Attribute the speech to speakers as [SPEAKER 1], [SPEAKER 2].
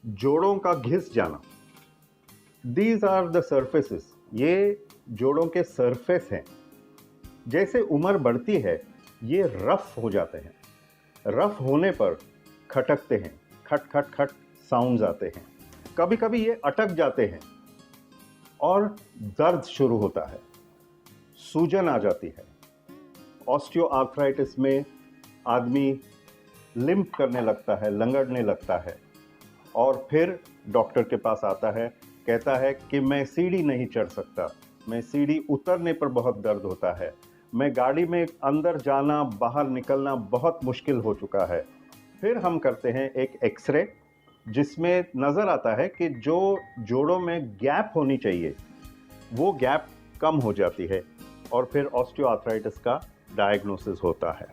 [SPEAKER 1] जोड़ों का घिस जाना। दीज आर द सर्फेसेस, ये जोड़ों के सरफेस हैं। जैसे उम्र बढ़ती है ये रफ हो जाते हैं। रफ होने पर खटकते हैं, खट खट खट साउंड्स आते हैं। कभी कभी ये अटक जाते हैं और दर्द शुरू होता है, सूजन आ जाती है। ऑस्टियोआर्थराइटिस में आदमी लिम्प करने लगता है, लंगड़ने लगता है और फिर डॉक्टर के पास आता है, कहता है कि मैं सीढ़ी नहीं चढ़ सकता, मैं सीढ़ी उतरने पर बहुत दर्द होता है, मैं गाड़ी में अंदर जाना बाहर निकलना बहुत मुश्किल हो चुका है। फिर हम करते हैं एक एक्सरे जिसमें नज़र आता है कि जो जोड़ों में गैप होनी चाहिए वो गैप कम हो जाती है और फिर ऑस्टियोआर्थराइटिस का डायग्नोसिस होता है।